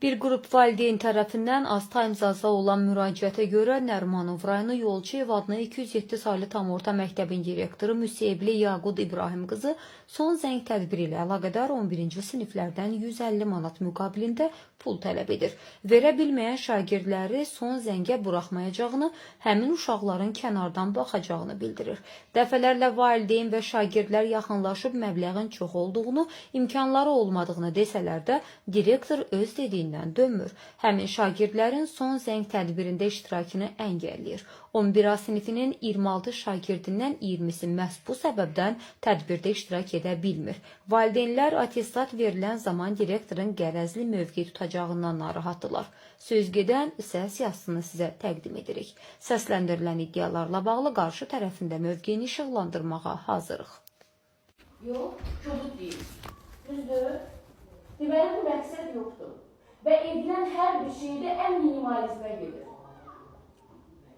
Bir qrup valideyn tərəfindən asta imzaza olan müraciətə görə Nərimanov rayonu Yolçuyev adına 207 saylı tam orta məktəbin direktoru Müseyibli Yaqud İbrahim qızı son zəng tədbiri ilə əlaqədar 11-ci siniflərdən 150 manat müqabilində pul tələb edir. Verə bilməyən şagirdləri son zəngə buraxmayacağını, həmin uşaqların kənardan baxacağını bildirir. Dəfələrlə valideyn və şagirdlər yaxınlaşıb məbləğin çox olduğunu, imkanları olmadığını desələr də, direktor öz dediyindən dönmür. Həmin şagirdlərin son zəng tədbirində iştirakını əngəlləyir. 11A sinifinin 26 şagirdindən 20-si məhz bu səbəbdən tədbirdə iştirak edə bilmir. Valideynlər attestat verilən zaman direktorun qərəzli mövqe tutacağından narahatdırlar. Sözgedən səs yazısını sizə təqdim edirik. Səsləndirilən iddialarla bağlı qarşı tərəfində mövqeyini işıqlandırmağa hazırıq. Yox, kobud deyil. Düzdür? Deməli, bu məqsəd yoxdur. Və edilən hər bir şeydə ən minimalizmə gedir.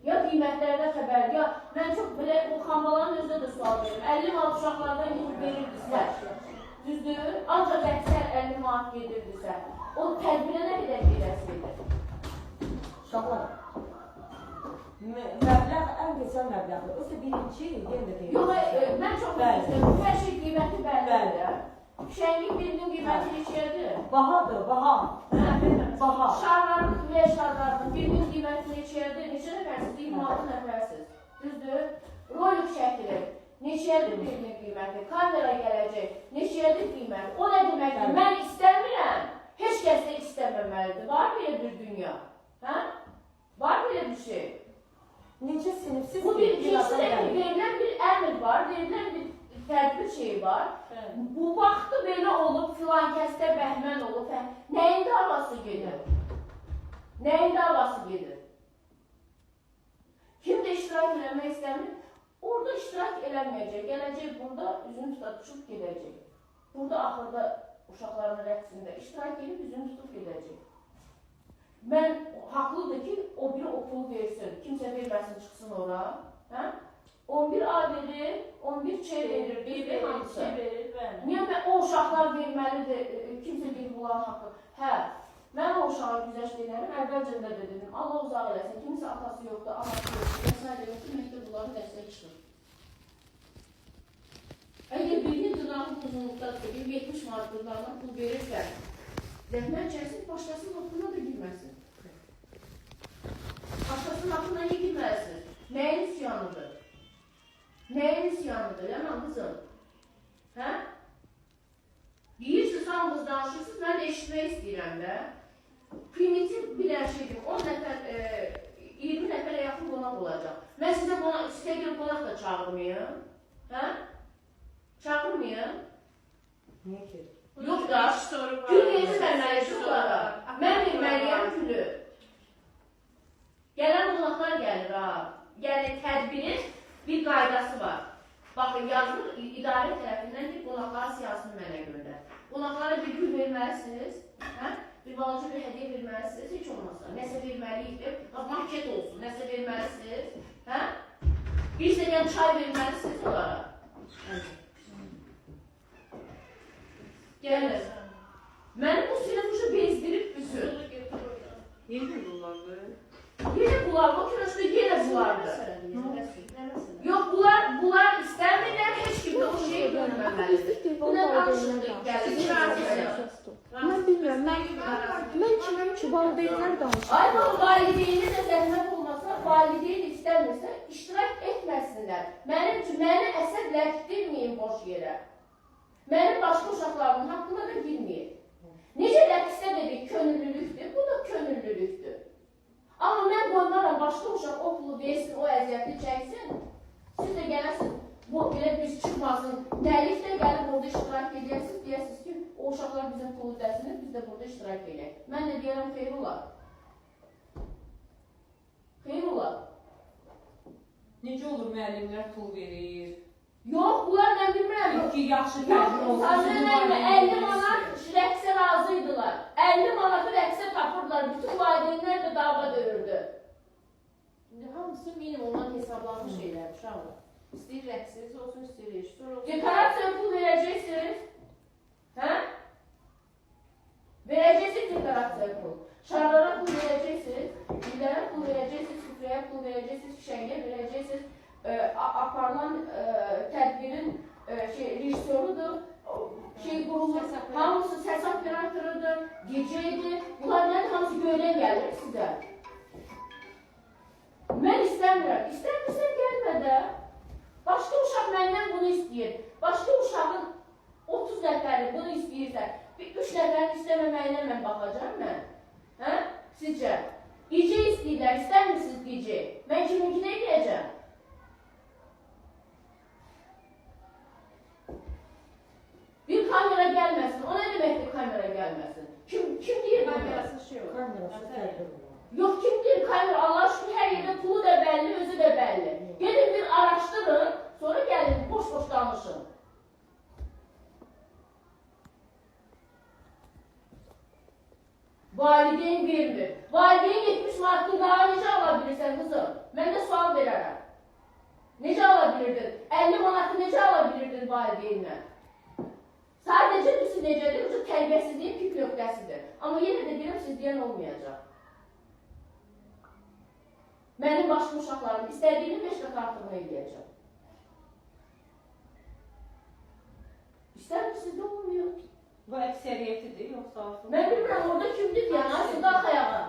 Ya qiymətlərdə xəbər, ya mən çox belə o xambaların özünə də sual verir. 50 manat uşaqlardan gidib verirdisə, düzdür? Ancaq əksər 50 manat gedirdisə, o tədbirə nə qədər gedərsə gedir? Uşaqlar, məbləğ ən qısa məbləğdir. Oysa birinci yenə də deyil. Yox, mən çox istəyirəm. Hər şey qiyməti bəllidir. Şənlik birinin qiyməti neçədir? Bahadır, baha. Baha. Şarların, və şarların birinin qiyməti neçədir? Neçə nəfərsiz? 26 nəfərsiz. Düzdür? Rolik şəkili. Neçədir birinin qiyməti? Kamera gələcək. Neçədir qiyməti? O nə deməkdir? Mən istəmirəm. Heç kəs də istəməməlidir. Var belə bir dünya. Var belə bir şey. Necə sinifsiz Bu bir verilən bir əmr var, verilən bir fərqli şey var. Bu vaxtı belə olub, filan kəsdə bəhmən olub. Nəyin davası gedir? Nəyin davası gedir? Kim də iştirak eləmək istəmir? Orada iştirak eləməyəcək. Gələcək burada üzünü tutub gedəcək. Burada axırda uşaqların rəqsində iştirak edib üzünü tutub gedəcək. Mən haqlıdır ki, o biri okulu versin. Kimsə verməsin, çıxsın ora. 11A verir, 11Ç verir, bir hansı? Niyə o uşaqlar verməlidir, kimsə bir bunların haqqı? Mən o uşağa güzəşt edərim, əvvəlcəndə də dedim, Allah uzaq eləsin, kimsə atası yoxdur, anası yoxdur, vesaire yoxdur, məktəb bunların dəstək çıxır. Əgər birinin dırnağın uzunluqdadırsa, bir 70 manat dırnağından pul verirsə, zəhmət çəksin, başqasının haqqına da girməsin. Başqasının haqqına niyə girməlisiniz? Nəyin üsyanıdır? Nəyin üsyanıdır, yaman qızım? Deyirsiniz, hamınız danışırsınız, mən də eşitmək istəyirəm də. Primitiv bir şeydir, 10 nəfər, 20 nəfərə yaxın qonaq olacaq. Mən sizə istəyirəm qonaq da çağırmayım. Çağırmayım. Niyə ki? Yox da, gül yeni verməliyəm onlara. Mən verməliyəm gülü. Gələn qonaqlar gəlir, yəni tədbirin bir qaydası var. Baxın, yazılır, idarə tərəfindən ki, qonaqların siyasını mənə göndər. Qonaqlara bir gül verməlisiniz, bir balaca bir hədiyyə verməlisiniz, heç olmazsa. Nəsə verməliyikdir, maket olsun, nəsə verməlisiniz. Bir stəkan çay verməlisiniz onlara. Gəlir. Mənim bu sinifuşu bezdirib büsür. Yenə bunlardı? Yenə bulardı, o kürəşdə yenə bulardı. Yox, bunlar istəmirlər, heç kim də o şeyi görməməlidir. Buna danışıqdır, gəlir. Mən bilmirəm, mən kiməm ki, valideynlər danışır. Ay, valideyni də zəhmət olmasa, valideyn istəmirsə, iştirak etməsinlər. Mənim üçün, məni əsəbləşdirməyin boş yerə. Mənim başqa uşaqlarımın haqqına da girməyir. Necə rəqsdə dedik, könüllülükdür, bu da könüllülükdür. Amma mən qoymaram, başqa uşaq o pulu versin, o əziyyəti çəksin. Siz də gələsiniz, bu belə biz çıxmasın, dəlik də gəlib orada iştirak edəsiniz, deyəsiniz ki, o uşaqlar bizim pulu dəsinir, biz də burada iştirak edək. Mən də deyərəm, xeyr olar. Xeyr olar. Necə olur müəllimlər pul verir? Yox, bunlar mən bilmirəm. Yox ki, yaxşı tədbir olsun. Sadəcə 50 manat rəqsə razıydılar. 50 manatı rəqsə tapırdılar. Bütün valideynlər də dava döyürdü. Hamısı minimumdan hesablanmış şeylər, uşaqlar. İstəyir rəqsiz olsun, istəyir eşit olsun. Deklarasiya pul verəcəksiniz. Verəcəksiniz deklarasiya pul. aparılan tədbirin rejissorudur, qurulur, hamısı səs operatorudur, DJ-dir. Bunlar hamısı göydən gəlir sizə. Mən istəmirəm. İstəmirsən gəlmə də. Başqa uşaq məndən bunu istəyir. Başqa uşağın 30 nəfəri bunu istəyirsə, 3 nəfərin istəməməyinə mən baxacam mən. Hə? Sizcə? DJ istəyirlər, istəmirsiniz DJ. Mən kiminkidə eləyəcəm? Bir kamera gəlməsin. O nə deməkdir kamera gəlməsin? Kim deyir bunu? Kamerası fərqli. Yox, kim deyir kamera? Allah aşkına hər yerdə pulu da bəlli, özü də bəlli. Gedin bir araşdırın, sonra gəlin boş-boş danışın. Valideyn vermir. Valideyn 70 manatın daha necə ala bilirsən qızım? Mən də sual verərəm. Necə ala bilirdin? 50 manatı necə ala bilirdin valideynlə? Sadəcə birisi necədir? Bu tərbiyəsizliyin pik nöqtəsidir. Amma yenə də deyirəm, siz deyən olmayacaq. Mənim başqa uşaqlarım istədiyini 5 qat artığını eləyəcəm. İstəmirsiniz də olmuyor. Bu əksəriyyətidir, yoxsa? Mən bilmirəm, orada kimdir ki, yəni, qalx ayağa.